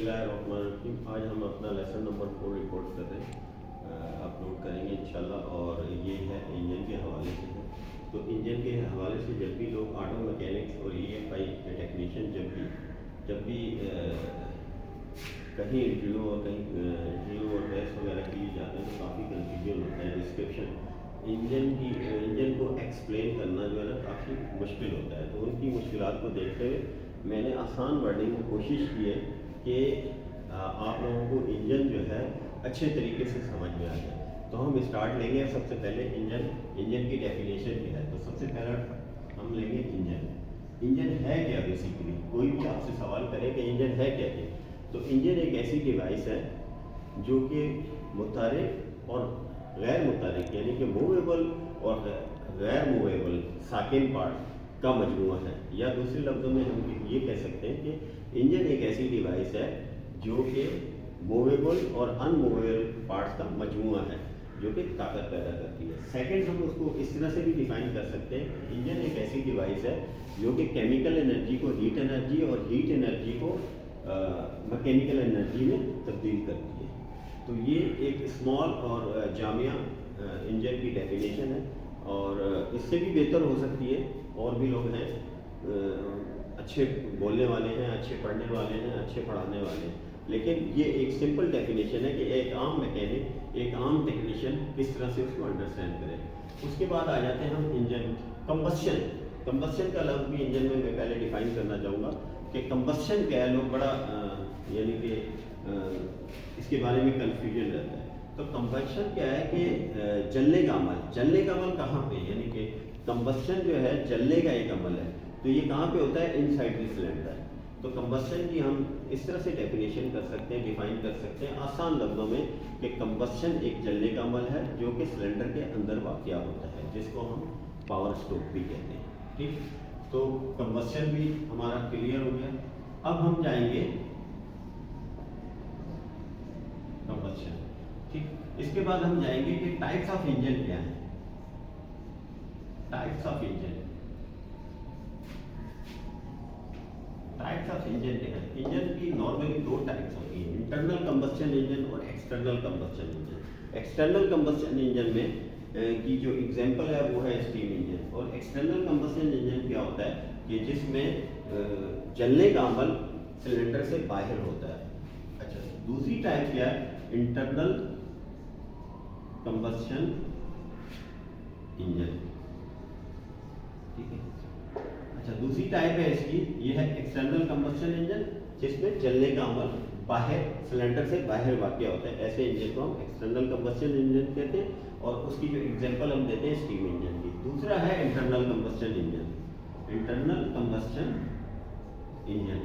बिस्मिल्लाहिर्रहमानिर्रहीम। आज हम अपना लेसन नंबर 4 रिकॉर्ड कर रहे हैं, अपलोड करेंगे इंशाल्लाह। और ये है इंजन के हवाले से है। तो इंजन के हवाले से जब भी लोग ऑटो मैकेनिक्स और EFI के टेक्नीशियन जब भी कहीं इंटरव्यू और टेस्ट वगैरह के लिए जाते हैं तो काफ़ी कन्फ्यूजन होता है। डिस्क्रिप्शन इंजन को एक्सप्लेन करना जो है ना काफ़ी मुश्किल होता है। तो उनकी मुश्किलात को देखते हुए मैंने आसान वर्डिंग में कोशिश की है कि आप लोगों को इंजन जो है अच्छे तरीके से समझ में आ जाए। तो हम स्टार्ट लेंगे। सबसे पहले इंजन की डेफिनेशन क्या है। तो सबसे पहला हम लेंगे इंजन है क्या। बेसिकली कोई भी आपसे सवाल करे कि इंजन है क्या है, तो इंजन एक ऐसी डिवाइस है जो कि मुतारिक और गैर मुतारिक यानी कि मूवेबल और गैर मूवेबल साकिन पार्ट का मजमूआ है। या दूसरे लफ्ज़ों में हम ये कह सकते हैं कि इंजन एक ऐसी डिवाइस है जो कि मूवेबल और अनमूवेबल पार्ट्स का मजमूआ है जो कि ताकत पैदा करती है। सेकंड, हम उसको इस तरह से भी डिफाइन कर सकते हैं, इंजन एक ऐसी डिवाइस है जो कि केमिकल एनर्जी को हीट एनर्जी और हीट एनर्जी को मैकेनिकल एनर्जी में तब्दील करती है। तो ये एक स्मॉल और जामिया इंजन की डेफिनेशन है और इससे भी बेहतर हो सकती है। और भी लोग हैं अच्छे बोलने वाले हैं, अच्छे पढ़ने वाले हैं, अच्छे पढ़ाने वाले हैं, लेकिन ये एक सिंपल डेफिनेशन है कि एक आम मैकेनिक, एक आम टेक्नीशियन किस तरह से उसको अंडरस्टैंड करे। उसके बाद आ जाते हैं हम इंजन कंबस्शन का लफ्ज़ भी इंजन में मैं पहले डिफाइन करना चाहूँगा कि कंबस्शन क्या है। लोग बड़ा यानी कि इसके बारे में कन्फ्यूजन रहता है। तो कंबस्शन क्या है कि जलने का अमल कहाँ पे, यानी कि कंबस्शन जो है जलने का एक अमल है। तो ये कहाँ पे होता है, इनसाइड द सिलेंडर। तो कंबस्शन की हम इस तरह से डेफिनेशन कर सकते हैं, डिफाइन कर सकते हैं आसान लफ्ज़ों में कि कंबस्शन एक जलने का अमल है जो कि सिलेंडर के अंदर वाक़या होता है, जिसको हम पावर स्ट्रोक भी कहते हैं। ठीक, तो कंबस्शन भी हमारा क्लियर हो गया। अब हम जाएंगे कंबस्शन। ठीक, इसके बाद हम जाएंगे कि टाइप्स ऑफ इंजन क्या है। टाइप्स ऑफ इंजन क्या है। इंजन की नॉर्मली दो टाइप्स होती है, इंटरनल कंबस्शन इंजन और external combustion engine. External combustion engine में की जो एग्जांपल है वो है स्टीम इंजन। और एक्सटर्नल कंबस्शन इंजन क्या होता है कि जिसमें जलने का अमल सिलेंडर से बाहर होता है। अच्छा, दूसरी टाइप क्या है, इंटरनल कंबस्शन इंजन। ठीक है, अच्छा, दूसरी टाइप है इसकी, ये है एक्सटर्नल कंबस्शन इंजन जिसमें जलने का अमल बाहर सिलेंडर से बाहर वाक़या होता है। ऐसे इंजन को हम एक्सटर्नल कंबस्शन इंजन कहते हैं और उसकी जो एग्जांपल हम देते हैं स्टीम इंजन की। दूसरा है internal combustion engine. Internal combustion engine,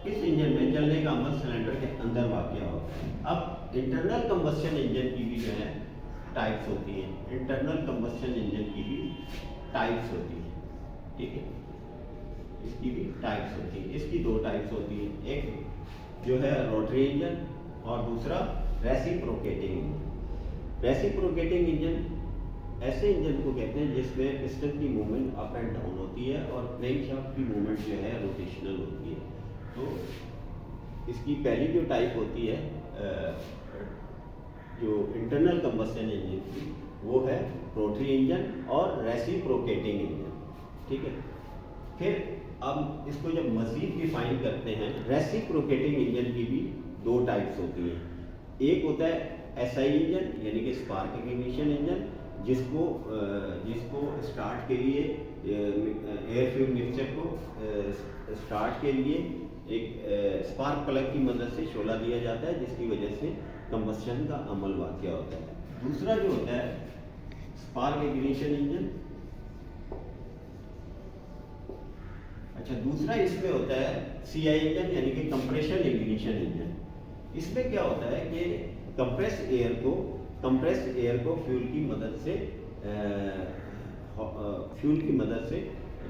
इस इंजन में जलने का अमल सिलेंडर के अंदर वाक़या होता है। अब इंटरनल कंबस्शन इंजन की भी जो है टाइप्स होती हैं। इंटरनल कंबस्शन इंजन की भी टाइप्स होती है। ठीक है, इसकी भी टाइप्स होती है। इसकी दो टाइप्स होती है, एक जो है रोटरी इंजन और दूसरा रेसिप्रोकेटिंग इंजन। रेसिप्रोकेटिंग इंजन ऐसे इंजन को कहते हैं जिसमें पिस्टन की मूवमेंट अप एंड डाउन होती है और क्रैंकशाफ्ट की मूवमेंट जो है रोटेशनल होती है। तो इसकी पहली जो टाइप होती है जो इंटरनल कंबस्शन इंजन की, वो है रोटरी इंजन और रेसिप्रोकेटिंग इंजन। ठीक है, फिर अब इसको जब मज़ीद डिफाइन करते हैं, रेसिप्रोकेटिंग इंजन की भी दो टाइप्स होती हैं। एक होता है SI इंजन यानी कि स्पार्क इग्निशन इंजन, जिसको स्टार्ट के लिए एयर फ्यूल मिक्सचर को स्टार्ट के लिए एक स्पार्क प्लग की मदद से शोला दिया जाता है, जिसकी वजह से कंबस्शन का अमल वाक़या होता है। दूसरा जो होता है स्पार्क इग्निशन इंजन। अच्छा, दूसरा इसमें होता है CI इंजन यानी कि कंप्रेशन इग्निशन इंजन। इसमें क्या होता है कि कंप्रेस एयर को फ्यूल की मदद से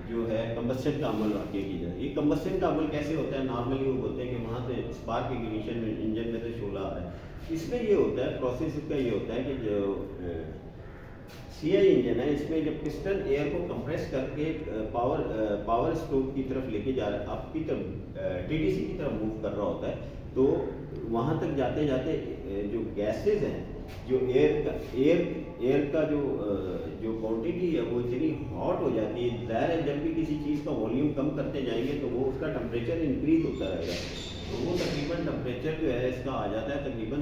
जो है कंबस्शन का अमल वाक़या की जाए। ये कंबस्शन का अमल कैसे होता है, नॉर्मली वो बोलते हैं कि वहाँ से स्पार्क इग्निशन इंजन में से शोला आ रहा है। इसमें ये होता है, प्रोसेस इसका ये होता है कि जो सीआई इंजन है, इसमें जब पिस्टन एयर को कंप्रेस करके पावर स्ट्रोक की तरफ लेके जा रहा है, आपकी तरफ टीडीसी की तरफ मूव कर रहा होता है, तो वहाँ तक जाते जाते जो गैसेज हैं, जो एयर का जो क्वांटिटी है वो इतनी हॉट हो जाती है। ज़ाहिर है जब भी किसी चीज़ का वॉल्यूम कम करते जाएंगे तो वो उसका टेम्परेचर इंक्रीज होता रहेगा, तो वो तकरीबन टेम्परेचर जो है इसका आ जाता है तकरीबन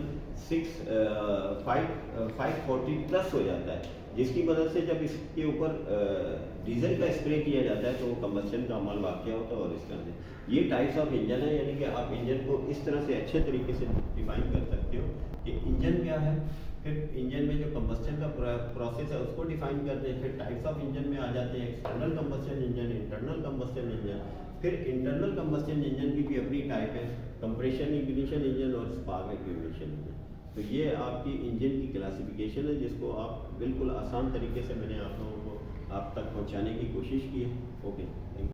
540 प्लस हो जाता है, जिसकी मदद से जब इसके ऊपर डीजल का स्प्रे किया जाता है तो वो कम्बस्शन का अमल वाक़या होता है। और इसका ये टाइप्स ऑफ इंजन है, यानी कि आप इंजन को इस तरह से अच्छे तरीके से डिफाइन कर सकते हो कि इंजन क्या है, फिर इंजन में जो कम्बस्शन का प्रोसेस है उसको डिफाइन करते हैं, फिर टाइप्स ऑफ इंजन में आ जाते हैं external combustion engine, internal combustion engine, फिर इंटरनल कम्बस्शन इंजन की भी अपनी टाइप है, कंप्रेशन इग्निशन इंजन और स्पार्क एक्यूमुलेशन इंजन। तो ये आपकी इंजन की क्लासिफिकेशन है, जिसको आप बिल्कुल आसान तरीके से मैंने आप लोगों को आप तक पहुंचाने की कोशिश की है। Okay, thank you.